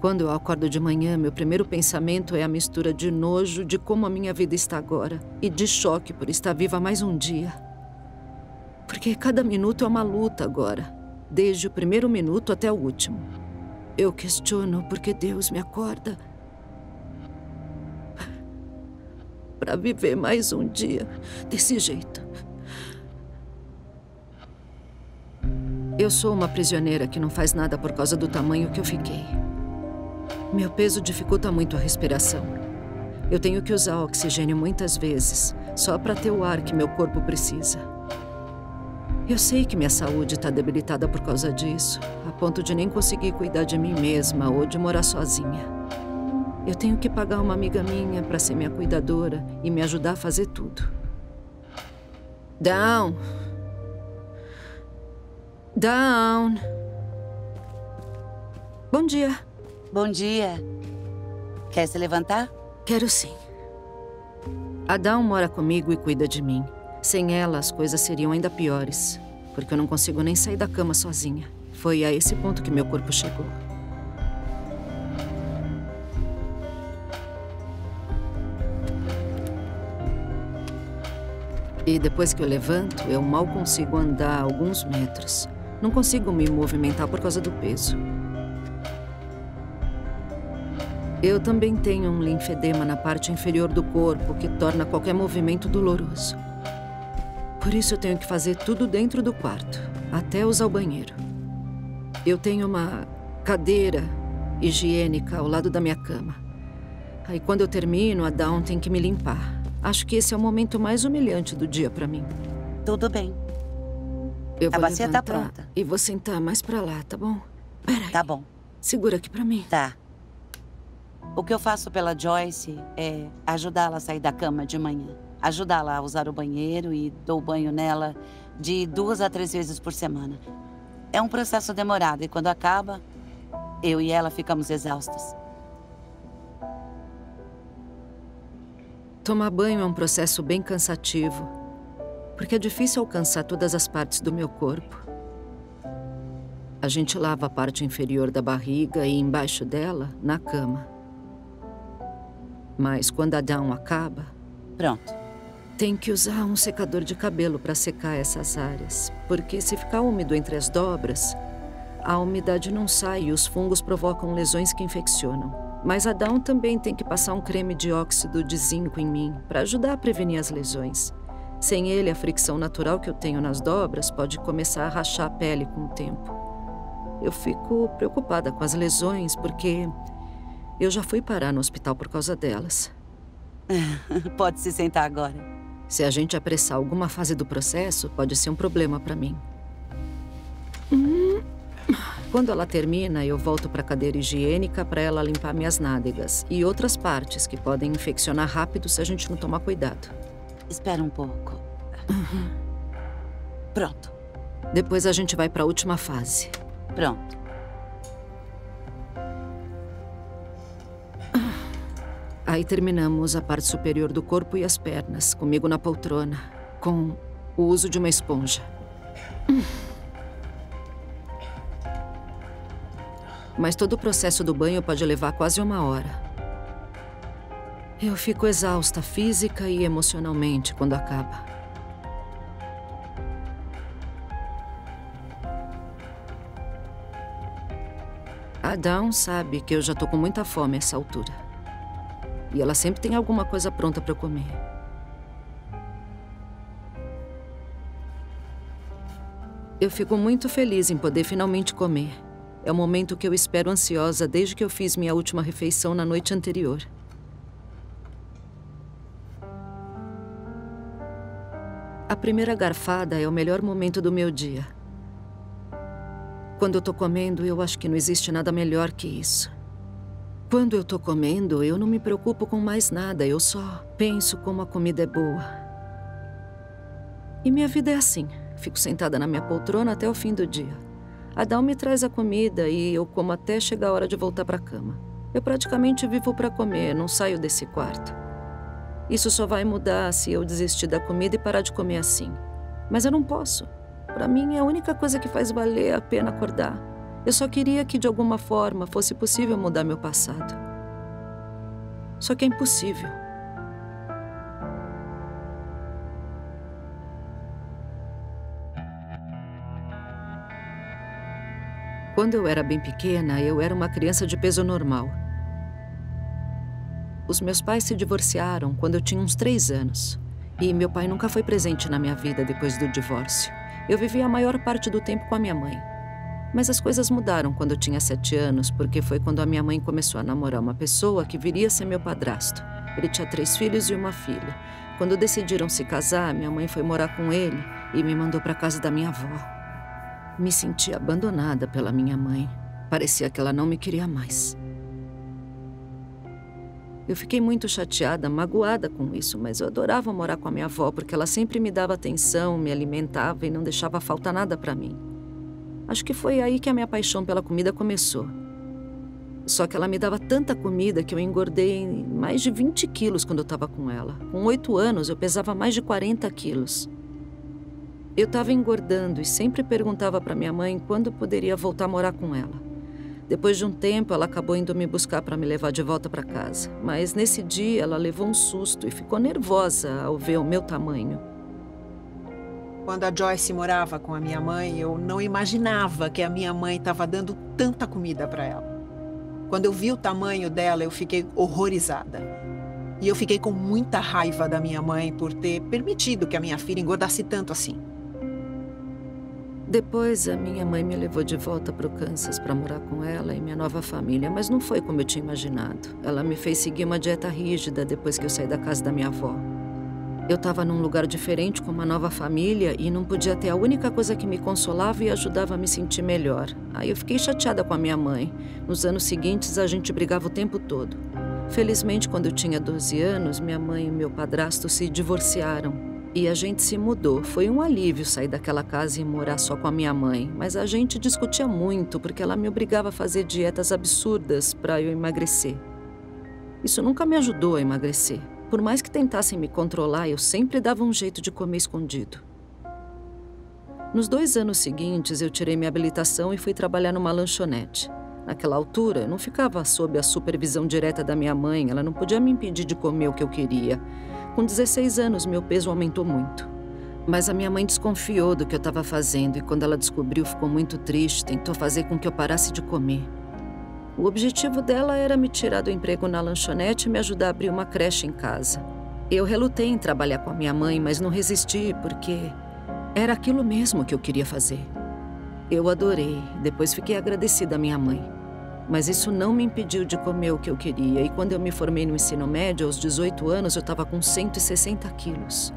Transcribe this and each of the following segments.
Quando eu acordo de manhã, meu primeiro pensamento é a mistura de nojo de como a minha vida está agora e de choque por estar viva mais um dia. Porque cada minuto é uma luta agora, desde o primeiro minuto até o último. Eu questiono por que Deus me acorda para viver mais um dia desse jeito. Eu sou uma prisioneira que não faz nada por causa do tamanho que eu fiquei. Meu peso dificulta muito a respiração. Eu tenho que usar oxigênio muitas vezes, só para ter o ar que meu corpo precisa. Eu sei que minha saúde está debilitada por causa disso, a ponto de nem conseguir cuidar de mim mesma ou de morar sozinha. Eu tenho que pagar uma amiga minha para ser minha cuidadora e me ajudar a fazer tudo. Down! Down! Bom dia. Bom dia. Quer se levantar? Quero sim. A Dawn mora comigo e cuida de mim. Sem ela, as coisas seriam ainda piores, porque eu não consigo nem sair da cama sozinha. Foi a esse ponto que meu corpo chegou. E depois que eu levanto, eu mal consigo andar alguns metros. Não consigo me movimentar por causa do peso. Eu também tenho um linfedema na parte inferior do corpo que torna qualquer movimento doloroso. Por isso eu tenho que fazer tudo dentro do quarto, até usar o banheiro. Eu tenho uma cadeira higiênica ao lado da minha cama. Aí quando eu termino, a Dawn tem que me limpar. Acho que esse é o momento mais humilhante do dia pra mim. Tudo bem. Eu vou A bacia tá levantar pronta. e vou sentar mais pra lá, tá bom? Peraí. Tá bom. Segura aqui pra mim. Tá. O que eu faço pela Joyce é ajudá-la a sair da cama de manhã. Ajudá-la a usar o banheiro e dou banho nela de 2 a 3 vezes por semana. É um processo demorado e quando acaba, eu e ela ficamos exaustas. Tomar banho é um processo bem cansativo, porque é difícil alcançar todas as partes do meu corpo. A gente lava a parte inferior da barriga e embaixo dela, na cama. Mas quando a Dawn acaba... Pronto. Tem que usar um secador de cabelo para secar essas áreas, porque se ficar úmido entre as dobras, a umidade não sai e os fungos provocam lesões que infeccionam. Mas a Dawn também tem que passar um creme de óxido de zinco em mim para ajudar a prevenir as lesões. Sem ele, a fricção natural que eu tenho nas dobras pode começar a rachar a pele com o tempo. Eu fico preocupada com as lesões porque eu já fui parar no hospital por causa delas. Pode se sentar agora. Se a gente apressar alguma fase do processo, pode ser um problema para mim. Quando ela termina, eu volto para a cadeira higiênica para ela limpar minhas nádegas e outras partes que podem infeccionar rápido se a gente não tomar cuidado. Espera um pouco. Pronto. Depois a gente vai para a última fase. Pronto. Aí terminamos a parte superior do corpo e as pernas, comigo na poltrona, com o uso de uma esponja. Mas todo o processo do banho pode levar quase 1 hora. Eu fico exausta física e emocionalmente quando acaba. A Dawn sabe que eu já tô com muita fome a essa altura. E ela sempre tem alguma coisa pronta para eu comer. Eu fico muito feliz em poder finalmente comer. É o momento que eu espero ansiosa desde que eu fiz minha última refeição na noite anterior. A primeira garfada é o melhor momento do meu dia. Quando eu tô comendo, eu acho que não existe nada melhor que isso. Quando eu tô comendo, eu não me preocupo com mais nada, eu só penso como a comida é boa. E minha vida é assim, fico sentada na minha poltrona até o fim do dia. A Dawn me traz a comida e eu como até chegar a hora de voltar pra cama. Eu praticamente vivo pra comer, não saio desse quarto. Isso só vai mudar se eu desistir da comida e parar de comer assim. Mas eu não posso. Pra mim é a única coisa que faz valer a pena acordar. Eu só queria que, de alguma forma, fosse possível mudar meu passado. Só que é impossível. Quando eu era bem pequena, eu era uma criança de peso normal. Os meus pais se divorciaram quando eu tinha uns 3 anos. E meu pai nunca foi presente na minha vida depois do divórcio. Eu vivi a maior parte do tempo com a minha mãe. Mas as coisas mudaram quando eu tinha 7 anos, porque foi quando a minha mãe começou a namorar uma pessoa que viria a ser meu padrasto. Ele tinha 3 filhos e uma filha. Quando decidiram se casar, minha mãe foi morar com ele e me mandou para casa da minha avó. Me senti abandonada pela minha mãe. Parecia que ela não me queria mais. Eu fiquei muito chateada, magoada com isso, mas eu adorava morar com a minha avó porque ela sempre me dava atenção, me alimentava e não deixava faltar nada para mim. Acho que foi aí que a minha paixão pela comida começou. Só que ela me dava tanta comida que eu engordei mais de 20 quilos quando eu estava com ela. Com 8 anos, eu pesava mais de 40 quilos. Eu estava engordando e sempre perguntava para minha mãe quando eu poderia voltar a morar com ela. Depois de um tempo, ela acabou indo me buscar para me levar de volta para casa. Mas nesse dia, ela levou um susto e ficou nervosa ao ver o meu tamanho. Quando a Joyce morava com a minha mãe, eu não imaginava que a minha mãe estava dando tanta comida para ela. Quando eu vi o tamanho dela, eu fiquei horrorizada. E eu fiquei com muita raiva da minha mãe por ter permitido que a minha filha engordasse tanto assim. Depois, a minha mãe me levou de volta para o Kansas para morar com ela e minha nova família, mas não foi como eu tinha imaginado. Ela me fez seguir uma dieta rígida depois que eu saí da casa da minha avó. Eu estava num lugar diferente com uma nova família e não podia ter a única coisa que me consolava e ajudava a me sentir melhor. Aí eu fiquei chateada com a minha mãe. Nos anos seguintes, a gente brigava o tempo todo. Felizmente, quando eu tinha 12 anos, minha mãe e meu padrasto se divorciaram. E a gente se mudou. Foi um alívio sair daquela casa e morar só com a minha mãe. Mas a gente discutia muito porque ela me obrigava a fazer dietas absurdas para eu emagrecer. Isso nunca me ajudou a emagrecer. Por mais que tentassem me controlar, eu sempre dava um jeito de comer escondido. Nos 2 anos seguintes, eu tirei minha habilitação e fui trabalhar numa lanchonete. Naquela altura, eu não ficava sob a supervisão direta da minha mãe. Ela não podia me impedir de comer o que eu queria. Com 16 anos, meu peso aumentou muito. Mas a minha mãe desconfiou do que eu estava fazendo e quando ela descobriu, ficou muito triste, tentou fazer com que eu parasse de comer. O objetivo dela era me tirar do emprego na lanchonete e me ajudar a abrir uma creche em casa. Eu relutei em trabalhar com a minha mãe, mas não resisti porque era aquilo mesmo que eu queria fazer. Eu adorei, depois fiquei agradecida à minha mãe. Mas isso não me impediu de comer o que eu queria. E quando eu me formei no ensino médio, aos 18 anos, eu estava com 160 quilos.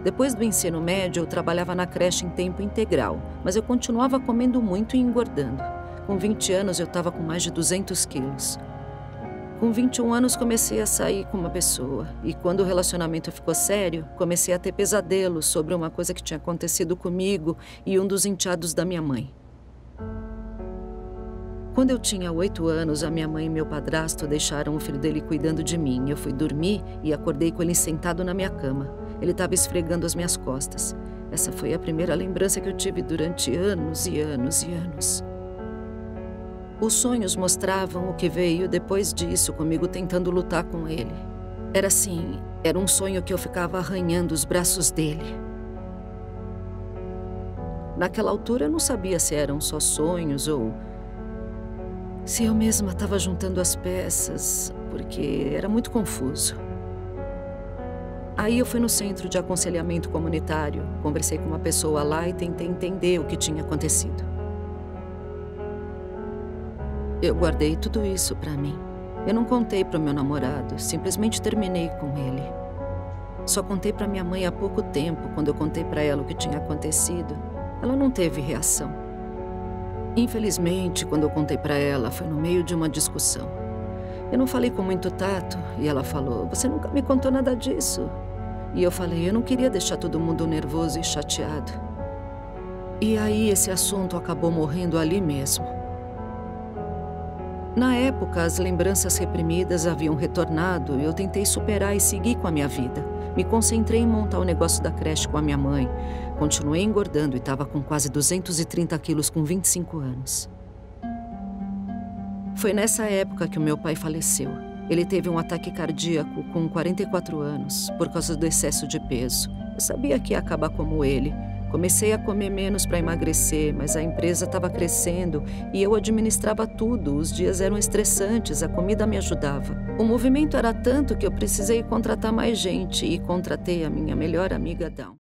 Depois do ensino médio, eu trabalhava na creche em tempo integral, mas eu continuava comendo muito e engordando. Com 20 anos, eu estava com mais de 200 quilos. Com 21 anos, comecei a sair com uma pessoa. E quando o relacionamento ficou sério, comecei a ter pesadelos sobre uma coisa que tinha acontecido comigo e um dos enteados da minha mãe. Quando eu tinha 8 anos, a minha mãe e meu padrasto deixaram o filho dele cuidando de mim. Eu fui dormir e acordei com ele sentado na minha cama. Ele estava esfregando as minhas costas. Essa foi a primeira lembrança que eu tive durante anos e anos e anos. Os sonhos mostravam o que veio depois disso, comigo tentando lutar com ele. Era assim, era um sonho que eu ficava arranhando os braços dele. Naquela altura eu não sabia se eram só sonhos ou se eu mesma estava juntando as peças, porque era muito confuso. Aí eu fui no centro de aconselhamento comunitário, conversei com uma pessoa lá e tentei entender o que tinha acontecido. Eu guardei tudo isso para mim. Eu não contei para o meu namorado, simplesmente terminei com ele. Só contei para minha mãe há pouco tempo, quando eu contei para ela o que tinha acontecido. Ela não teve reação. Infelizmente, quando eu contei para ela, foi no meio de uma discussão. Eu não falei com muito tato e ela falou, você nunca me contou nada disso. E eu falei, eu não queria deixar todo mundo nervoso e chateado. E aí esse assunto acabou morrendo ali mesmo. Na época, as lembranças reprimidas haviam retornado e eu tentei superar e seguir com a minha vida. Me concentrei em montar o negócio da creche com a minha mãe. Continuei engordando e estava com quase 230 quilos com 25 anos. Foi nessa época que o meu pai faleceu. Ele teve um ataque cardíaco com 44 anos, por causa do excesso de peso. Eu sabia que ia acabar como ele. Comecei a comer menos para emagrecer, mas a empresa estava crescendo e eu administrava tudo. Os dias eram estressantes, a comida me ajudava. O movimento era tanto que eu precisei contratar mais gente e contratei a minha melhor amiga Dawn.